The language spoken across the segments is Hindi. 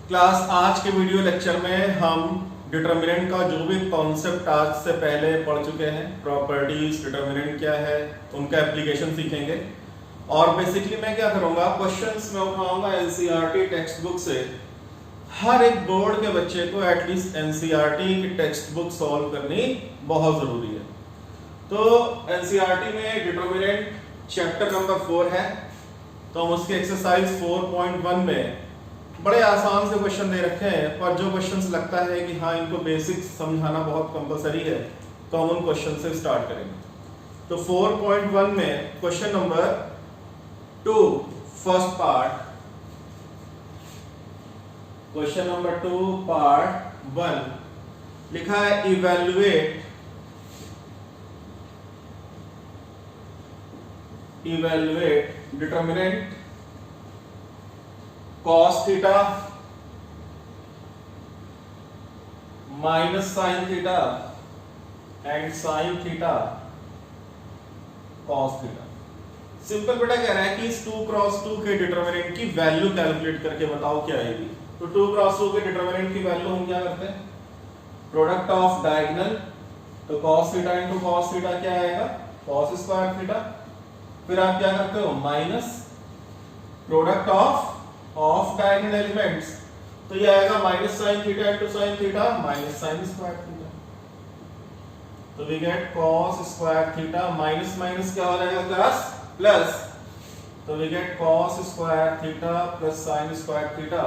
क्लास आज के वीडियो लेक्चर में हम डिटर्मिनेंट का जो भी कॉन्सेप्ट आज से पहले पढ़ चुके हैं, प्रॉपर्टीज, डिटर्मिनेंट क्या है, उनका एप्लीकेशन सीखेंगे। और बेसिकली मैं क्या करूंगा, क्वेश्चंस में उठाऊंगा एनसीईआरटी टेक्स्ट बुक से। हर एक बोर्ड के बच्चे को एटलीस्ट एनसीईआरटी की टेक्स्ट बुक सॉल्व करनी बहुत जरूरी है। तो एनसीईआरटी में डिटर्मिनेंट चैप्टर नंबर 4 है, तो हम उसके एक्सरसाइज 4.1 में बड़े आसान से क्वेश्चन दे रखे हैं, पर जो क्वेश्चंस लगता है कि हाँ इनको बेसिक्स समझाना बहुत कंपलसरी है, तो हम उन क्वेश्चन से स्टार्ट करेंगे। तो 4.1 में question number 2 first part, question number 2 part 1 लिखा है evaluate determinant cos theta minus sine theta and sine theta cos theta. Simple बेटा कह रहा है कि इस 2 क्रॉस 2 के डिटर्मिनेंट की वैल्यू कैलकुलेट करके बताओ क्या आएगी। तो 2 क्रॉस 2 के डिटर्मिनेंट की वैल्यू हम क्या करते हैं, प्रोडक्ट ऑफ डायगोनल, तो cos theta into cos theta क्या आएगा, cos स्क्वायर थीटा। फिर आप क्या करते हो, minus product of diagonal elements, तो ये आएगा minus sine theta into sine theta minus sine square theta. तो we get cos square theta minus minus क्या हो जाएगा प्लस प्लस, तो we get cos square theta plus sine square theta.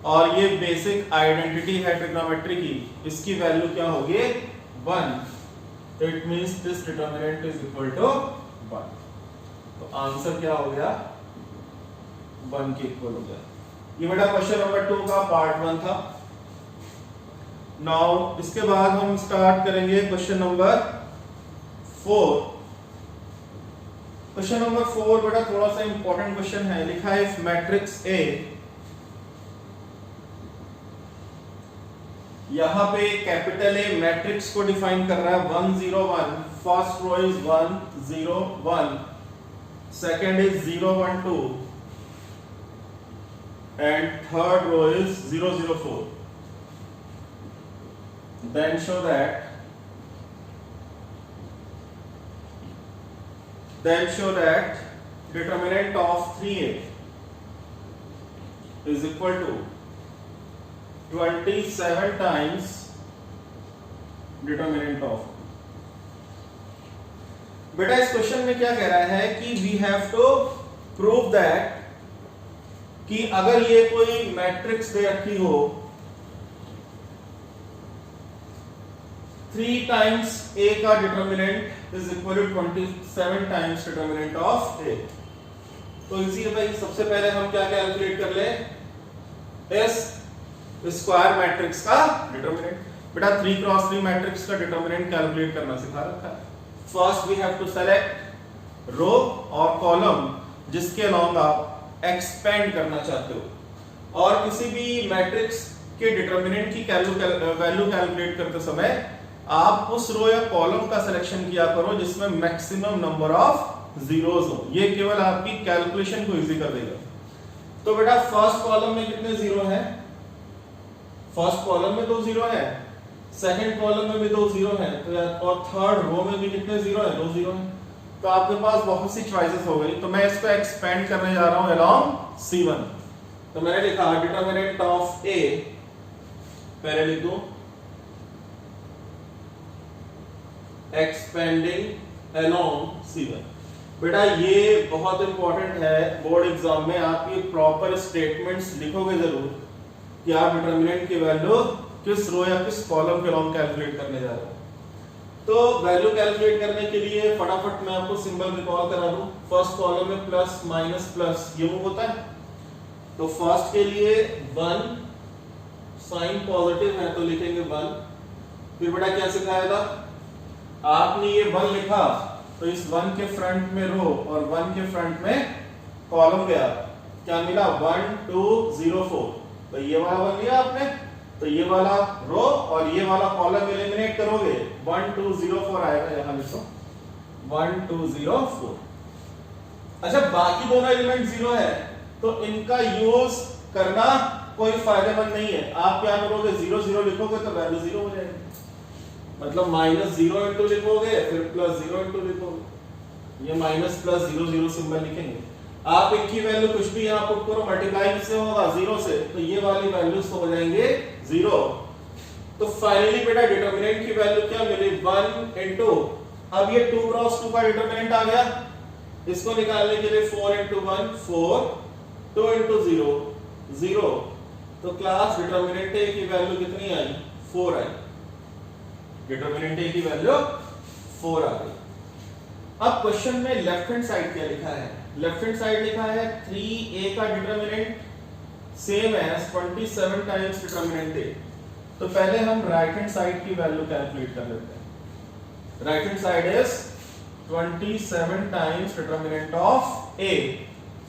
और ये बेसिक आइडेंटिटी है ट्रिग्नोमेट्री की, इसकी वैल्यू क्या होगी 1, तो it means this determinant is equal to 1। तो आंसर क्या हो गया, 1 के इक्वल हो गया। ये बेटा क्वेश्चन नंबर 2 का पार्ट 1 था। नाउ इसके बाद हम स्टार्ट करेंगे क्वेश्चन नंबर 4। क्वेश्चन नंबर 4 बेटा थोड़ा सा इंपॉर्टेंट क्वेश्चन है। लिखा है इफ मैट्रिक्स A, यहां पे कैपिटल A मैट्रिक्स को डिफाइन कर रहा है 1 0 1, first row is 1 0 1, second is 0 1 2 and third row is 0 0 4. Then show that determinant of 3a is equal to 27 times determinant of। बेटा इस क्वेश्चन में क्या कह रहा है कि we have to prove that कि अगर ये कोई मैट्रिक्स दे रखी हो 3 टाइम्स A का determinant is equal to 27 times determinant of A, तो इजी है भाई। सबसे पहले हम क्या कैलकुलेट कर ले, S स्क्वायर मैट्रिक्स का डिटर्मिनेंट। बेटा 3 क्रॉस 3 मैट्रिक्स का डिटर्मिनेंट कैलकुलेट करना सिखा रखा है। First we have to select row और कॉलम जिसके अलोंग आप एक्सपेंड करना चाहते हो, और किसी भी मैट्रिक्स के डिटर्मिनेंट की वैल्यू कैलकुलेट करते समय आप उस रो या कॉलम का सिलेक्शन किया करो जिसमें मैक्सिमम नंबर ऑफ जीरोस हो। ये केवल आपकी कैलकुलेशन को इजी कर देगा। तो बेटा फर्स्ट कॉलम में कितने जीरो हैं, फर्स्ट कॉलम में 2 जीरो है, सेकंड कॉलम में भी 2 जीरो है, तो और थर्ड रो में भी कितने जीरो है, 2 जीरो है। तो आपके पास बहुत सी चॉइसेस हो गई। तो मैं इसको एक्सपेंड करने जा रहा हूं अलोंग C1। तो मैंने लिखा डिटर्मिनेंट ऑफ A, पहले लिख दूं एक्सपेंडिंग अलोंग C1। बेटा ये बहुत इंपॉर्टेंट है, बोर्ड एग्जाम में आप ये प्रॉपर स्टेटमेंट्स लिखोगे जरूर कि आप डिटर्मिनेंट की वैल्यू किस रो या किस कॉलम के अलोंग कैलकुलेट करने जा रहे हो। तो वैल्यू कैलकुलेट करने के लिए फटाफट मैं आपको सिंबल रिकॉल करा दूं। फर्स्ट कॉलम में प्लस माइनस प्लस ये मूव होता है, तो फर्स्ट के लिए 1, साइन पॉजिटिव है तो लिखेंगे 1। फिर बेटा क्या सिखाया था, आपने ये 1 लिखा तो इस 1 के फ्रंट में रो और 1 के फ्रंट में कॉलम गया, क्या मिला 1 2 0 4। तो ये वाला 1 लिया आपने, तो ये वाला रो और ये वाला कॉलम एलिमिनेट करोगे 1 2 0 4 आएगा, यहां लिखो 1 2 0 4। अच्छा बाकी दोनों एलिमेंट 0 है, तो इनका यूज करना कोई फायदेमंद नहीं है। आप क्या करोगे, 0 0 लिखोगे तो वैल्यू 0 हो जाएगी, मतलब -0 इंटू लिखोगे फिर +0 इंटू लिखोगे, ये माइनस प्लस 0 0 सिंबल लिखेंगे। आप एक ही वैल्यू कुछ भी यहाँ पुट करो, मल्टीप्लाई से होगा 0 से, तो ये वाली वैल्यूज हो जाएंगे 0। तो फाइनली बेटा डिटरमिनेंट की वैल्यू क्या मिली, 1 इंटू, अब ये 2 क्रॉस 2 का डिटरमिनेंट आ गया, इसको निकालने के लिए 4 इंटू 1 4, 2 इंटू 0 0, तो क्लास डिटरमिनेंट ए की वैल्यू कितनी आई, 4 आई, डिटरमिनेंट ए की वैल्यू 4 आ गई। अब क्वेश्चन में लेफ्ट हैंड साइड क्या लिखा है, लेफ्ट हैंड साइड लिखा है 3a का determinant same as 27 times determinant A. तो पहले हम राइट हैंड साइड की वैल्यू कैलकुलेट कर लेते हैं। Right hand side is 27 times determinant of a,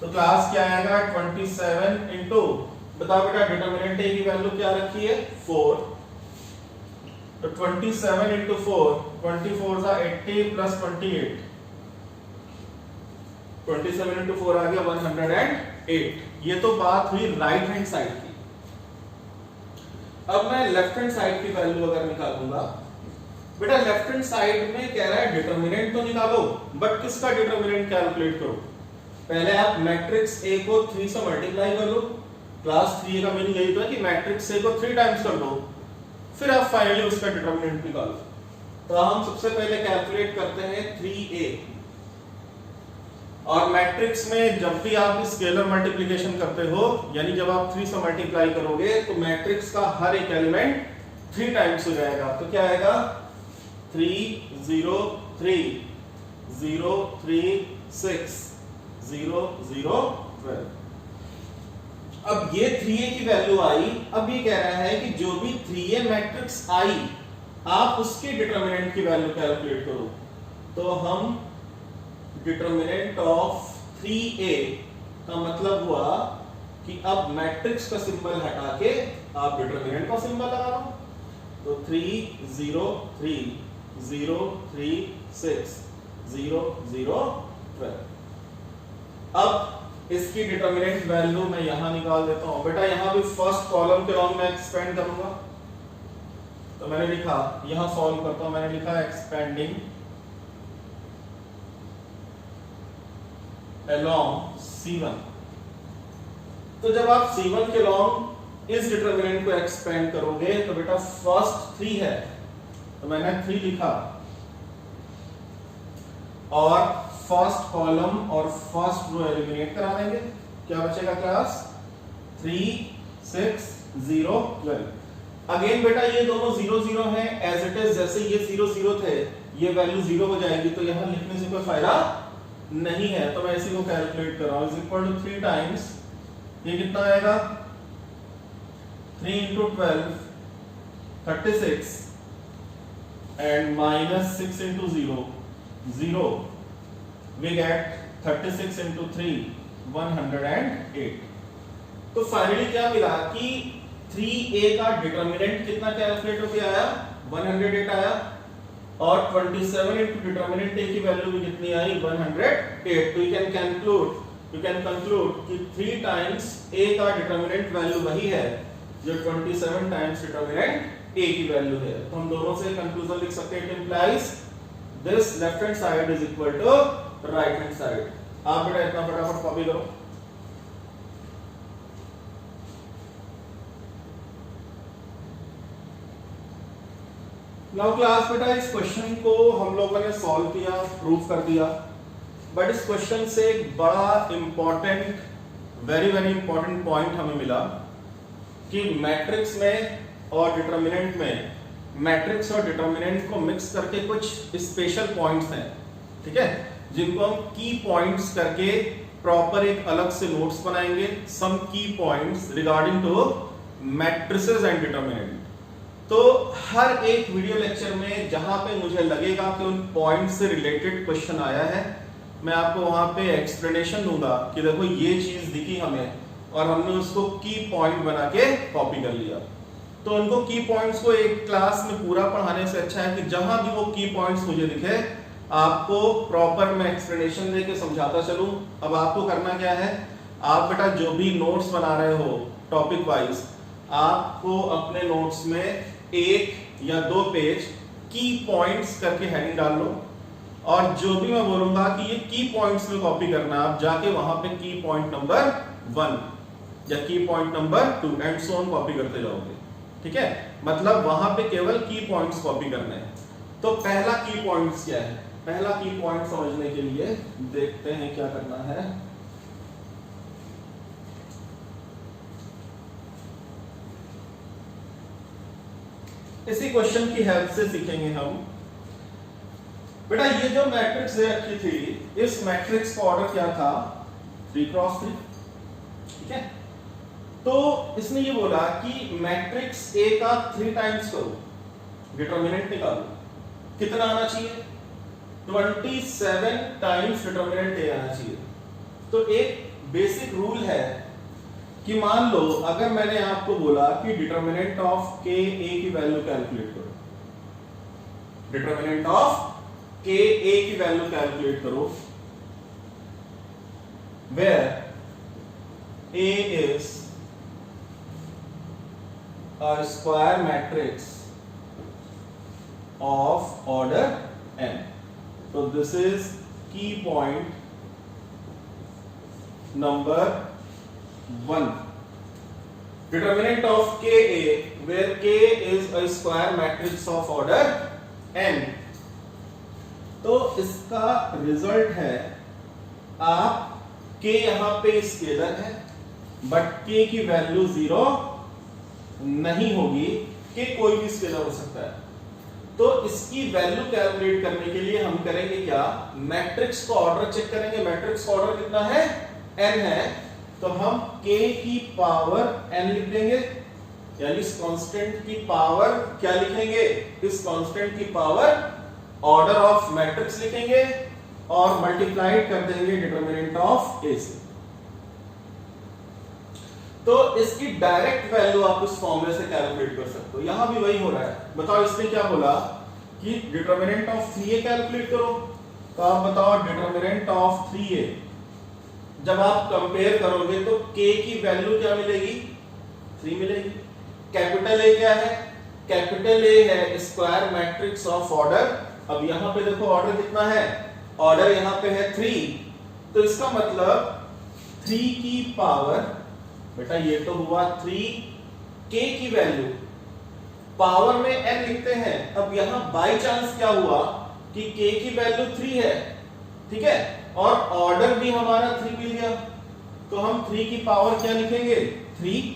तो क्लास क्या आएगा 27 इंटू, बताओ बेटा डिटरमिनेंट a की वैल्यू क्या रखी है 4, तो 27 इंटू 4, 24 था 80 प्लस 28, 27 इंटू 4 आ गया 108। ये तो बात हुई राइट हैंड साइड की। अब मैं लेफ्ट हैंड साइड की वैल्यू अगर निकालूंगा, बेटा लेफ्ट हैंड साइड में कह रहा है डिटरमिनेंट तो निकालो, बट किसका डिटरमिनेंट कैलकुलेट करो। पहले आप मैट्रिक्स ए को 3 से मल्टीप्लाई कर लो, क्लास 3 का मीनिंग यही तो है कि मैट्रिक्स ए को 3 टाइम्स कर दो, फिर आप फाइनली उसका डिटरमिनेंट निकालो। तो हम सबसे पहले कैलकुलेट करते हैं 3a, और मैट्रिक्स में जब भी आप स्केलर मल्टीप्लिकेशन करते हो, यानी जब आप 3 से मल्टीप्लाई करोगे तो मैट्रिक्स का हर एक एलिमेंट 3 टाइम्स हो जाएगा। तो क्या आएगा 3 0 3 0 3 6 0 0 12। अब ये 3a की वैल्यू आई, अब ये कह रहा है कि जो भी 3a मैट्रिक्स आई आप उसके डिटरमिनेंट की वैल्यू कैलकुलेट करो। तो हम डिटरमिनेंट ऑफ 3a का मतलब हुआ कि अब मैट्रिक्स का सिंबल हटा के आप डिटरमिनेंट का सिंबल लगा लो। तो 3 0 3 0 3 6 0 0 12। अब इसकी डिटरमिनेंट वैल्यू मैं यहां निकाल देता हूं। बेटा यहां भी फर्स्ट कॉलम के लॉन्ग में एक्सपेंड करूंगा, तो मैंने लिखा, यहां सॉल्व करता हूं, मैंने लिखा एक्सपेंडिंग along C1। तो जब आप C1 के लॉन्ग इस डिटरमिनेंट को एक्सपेंड करोगे तो बेटा फर्स्ट 3 है, तो मैंने 3 लिखा, और फर्स्ट कॉलम और फर्स्ट रो एलिमिनेट करा देंगे, क्या बचेगा क्लास 3 6 0 12। अगेन बेटा ये दोनों 0 0 हैं, एज इट इज जैसे ये 0 0 थे, ये वैल्यू 0 हो जाएगी, तो यहां लिखने से कोई फायदा नहीं है, तो मैं इसी को कैलकुलेट कर रहा हूं। इज इक्वल टू 3 टाइम्स, ये कितना आएगा 3 into 12 36 and minus 6 into 0 0, we get 36 into 3 108। तो फाइनली क्या मिला कि 3a का डिटरमिनेंट कितना कैलकुलेट होके आया 108 आया, और 27 into डिटरमिनेंट a की वैल्यू भी कितनी आई 108। तो you can conclude कि 3 times a का डिटरमिनेंट वैल्यू वही है जो 27 times डिटरमिनेंट a की वैल्यू है। तो हम दोनों से कंक्लूजन लिख सकते हैं, it implies this left hand side is equal to right hand side. आप बेटा इतना फटाफट कॉपी करो। नाउ क्लास बेटा इस क्वेश्चन को हम लोगों ने सॉल्व किया, प्रूव कर दिया, बट इस क्वेश्चन से एक बड़ा important, very very important point हमें मिला कि मैट्रिक्स में और डिटरमिनेंट में, मैट्रिक्स और डिटरमिनेंट को मिक्स करके कुछ स्पेशल पॉइंट्स हैं, ठीक है, जिनको हम की पॉइंट्स करके प्रॉपर एक अलग से नोट्स बनाएंगे, सम की points regarding to matrices and determinant. तो हर एक वीडियो लेक्चर में जहां पे मुझे लगेगा कि उन पॉइंट से रिलेटेड क्वेश्चन आया है, मैं आपको वहां पे एक्सप्लेनेशन दूंगा कि देखो ये चीज दिखी हमें और हमने उसको की पॉइंट बना के कॉपी कर लिया। तो उनको की पॉइंट्स को एक क्लास में पूरा पढ़ाने से अच्छा है कि जहां भी वो की पॉइंट्स मुझे दिखे आपको प्रॉपर मैं एक्सप्लेनेशन देके समझाता चलूं। अब आपको करना क्या है, आप बेटा जो भी नोट्स बना रहे हो टॉपिक वाइज आपको अपने नोट्स में 1 या 2 पेज की पॉइंट्स करके हेडिंग डाल लो, और जो भी मैं बोलूंगा कि ये की पॉइंट्स में कॉपी करना, आप जाके वहां पे की पॉइंट नंबर 1 या की point number 2 and so on copy करते जाओगे। ठीक है, मतलब वहां पे केवल की पॉइंट्स कॉपी करने हैं। तो पहला की पॉइंट्स क्या है? पहला की पॉइंट समझने के लिए देखते हैं क्या करना है। इसी क्वेश्चन की हेल्प से सीखेंगे हम। बेटा ये जो मैट्रिक्स दे रखी थी, इस मैट्रिक्स का ऑर्डर क्या था? 3 क्रॉस 3। ठीक है, तो इसने ये बोला कि मैट्रिक्स ए का 3 टाइम्स करो, डिटरमिनेंट निकालो। कितना आना चाहिए? 27 टाइम्स डिटरमिनेंट ए आना चाहिए। तो एक बेसिक रूल है कि मान लो अगर मैंने आपको बोला कि डिटरमिनेंट ऑफ के ए की वैल्यू कैलकुलेट करो, डिटरमिनेंट ऑफ के ए की वैल्यू कैलकुलेट करो, where A is a square matrix of order n. So this is key point number 1. Determinant of Ka where K is a square matrix of order n. तो इसका रिजल्ट है, आप K यहां पे स्केलर है बट K की वैल्यू 0 नहीं होगी, K कोई भी स्केलर हो सकता है। तो इसकी वैल्यू कैलकुलेट करने के लिए हम करेंगे क्या? मैट्रिक्स का ऑर्डर चेक करेंगे। मैट्रिक्स का ऑर्डर कितना है? n है, तो हम k की पावर n लिख देंगे, यानी इस कांस्टेंट की पावर क्या लिखेंगे? इस कांस्टेंट की पावर ऑर्डर ऑफ मैट्रिक्स लिखेंगे और मल्टीप्लाइड कर देंगे डिटरमिनेंट ऑफ a से। तो इसकी डायरेक्ट वैल्यू आप इस फॉर्मूले से कैलकुलेट कर सकते हो। यहां भी वही हो रहा है। बताओ इसने क्या बोला कि डिटरमिनेंट ऑफ 3a कैलकुलेट करो, तो आप बताओ डिटरमिनेंट ऑफ 3a जब आप कंपेयर करोगे तो k की वैल्यू क्या मिलेगी? 3 मिलेगी। कैपिटल A क्या है? कैपिटल A है स्क्वायर मैट्रिक्स ऑफ ऑर्डर। अब यहां पे देखो ऑर्डर कितना है? ऑर्डर यहां पे है 3, तो इसका मतलब 3 की पावर, बेटा ये तो हुआ 3, k की वैल्यू पावर में n लिखते हैं। अब यहां बाय चांस क्या हुआ कि k की वैल्यू 3 है, ठीक है, और ऑर्डर भी हमारा 3 मिल गया, तो हम 3 की पावर क्या लिखेंगे? 3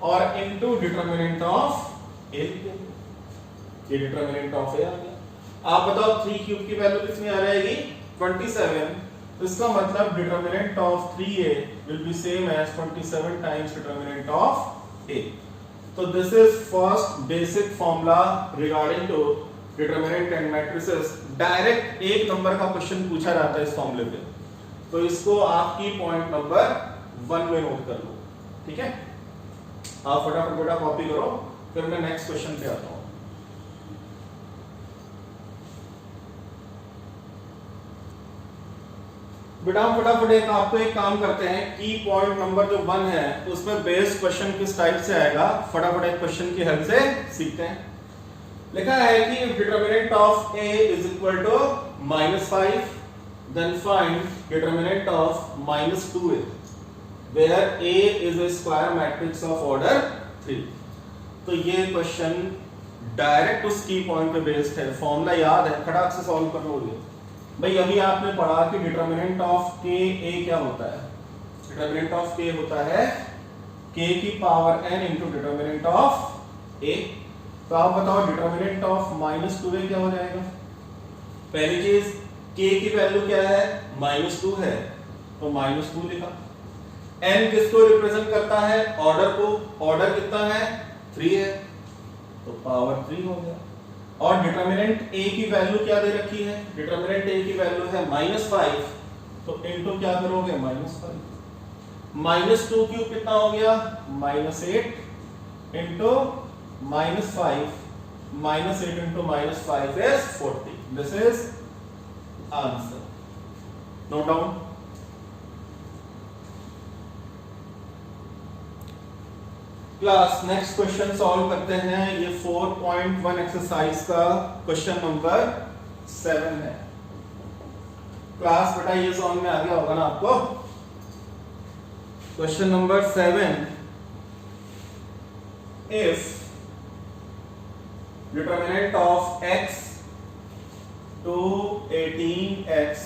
और इनटू डिटरमिनेंट ऑफ a लिखेंगे। ये डिटरमिनेंट ऑफ a आ गया। आप बताओ 3 क्यूब की वैल्यू कितनी आ जाएगी? 27। इसका मतलब determinant of 3a will be same as 27 times determinant of a. So this is first basic formula regarding to determinant and matrices. Direct 1 number का क्वेश्चन पूछा जाता है इस फॉर्मूले पे, तो इसको आपकी पॉइंट नंबर 1 में नोट कर लो। ठीक है, आप फटाफट बेटा कॉपी करो, फिर मैं नेक्स्ट क्वेश्चन पे आता हूं। बेटा हम फटाफट आपको एक काम करते हैं, की पॉइंट नंबर जो 1 है उसमें बेस्ड क्वेश्चन किस टाइप से आएगा, फटाफट एक क्वेश्चन की हेल्प से सीखते हैं। लिखा है कि determinant of a is equal to -5, then find determinant of -2a where a is a square matrix of order 3। तो ये क्वेश्चन डायरेक्ट उस की पॉइंट पे बेस्ड है, फॉर्मूला याद है, खटाक से सॉल्व कर लोगे। भाई अभी आपने पढ़ा कि डिटरमिनेंट ऑफ के ए क्या होता है? डिटरमिनेंट ऑफ के होता है k की power n into determinant of a। तो आप बताओ डिटरमिनेंट ऑफ -2a क्या हो जाएगा? पहली चीज k की वैल्यू क्या है? -2 है, तो -2 लिखा। n किसको रिप्रेजेंट करता है? ऑर्डर को। ऑर्डर कितना है? 3 है, तो पावर 3 हो गया। और डिटरमिनेंट a की वैल्यू क्या दे रखी है? डिटरमिनेंट a की वैल्यू है -5, तो इनटू क्या करोगे? -5। -2 क्यूब कितना हो गया? -8 into -5, -8 into -5 is 40। This is answer. Note down. Class next question solve करते हैं। ये 4.1 एक्सरसाइज का क्वेश्चन नंबर 7 है। क्लास बेटा ये समझ में आ गया होगा ना आपको। Question number 7, if determinant of x to 18x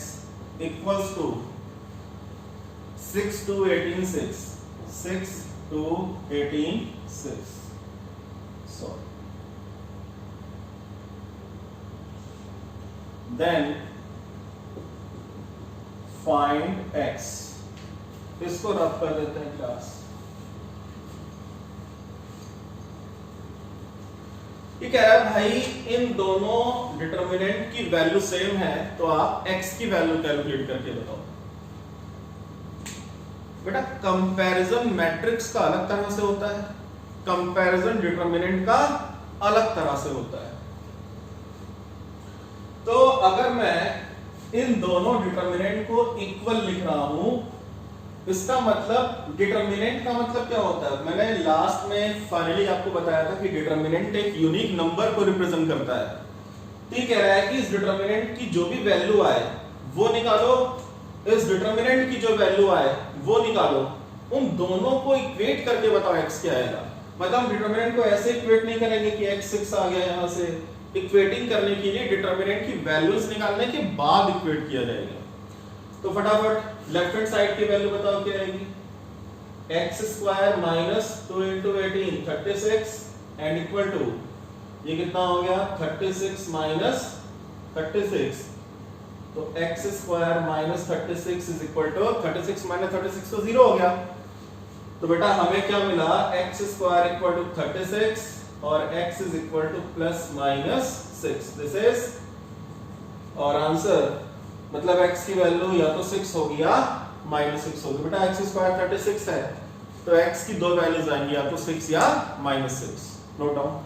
equals to 6 to 18 6 6 to 18 6, so then find x। इसको रफ कर देते हैं क्लास। ये कह रहा है भाई इन दोनों डिटरमिनेंट की वैल्यू सेम है तो आप x की वैल्यू कैलकुलेट करके बताओ। बेटा कंपैरिजन मैट्रिक्स का अलग तरह से होता है, कंपैरिजन डिटरमिनेंट का अलग तरह से होता है। तो अगर मैं इन दोनों डिटरमिनेंट को इक्वल लिख रहा हूं, इसका मतलब डिटरमिनेंट का मतलब क्या होता है। मैंने लास्ट में फाइनली आपको बताया था कि डिटरमिनेंट एक यूनिक नंबर को रिप्रेजेंट करता है। तो ये कह रहा है कि इस डिटरमिनेंट की जो भी वैल्यू आए वो निकालो, इस डिटरमिनेंट की जो वैल्यू आए वो निकालो, उन दोनों को इक्वेट करके बताओ x क्या आएगा। मतलब हम डिटरमिनेंट को ऐसे इक्वेट नहीं करेंगे कि x 6 आ गया यहां से। इक्वेटिंग करने के लिए डिटरमिनेंट की वैल्यूज निकालने के बाद इक्वेट किया जाएगा। तो फटाफट लेफ्ट हैंड साइड की वैल्यू बताओ क्या आएगी। x square minus 2 into 18 36 and equal to ये कितना हो गया 36 माइनस 36, तो x square minus 36 is equal to 36 minus 36 तो 0 हो गया। तो बेटा हमें क्या मिला, x स्क्वायर इक्वल टू 36 और x is equal two plus minus 6। This is और आंसर, मतलब x की वैल्यू या तो 6 होगी या माइनस 6 होगी। बेटा x स्क्वायर 36 है तो x की दो वैल्यूज आएंगी, या तो 6 या माइनस 6। Note down.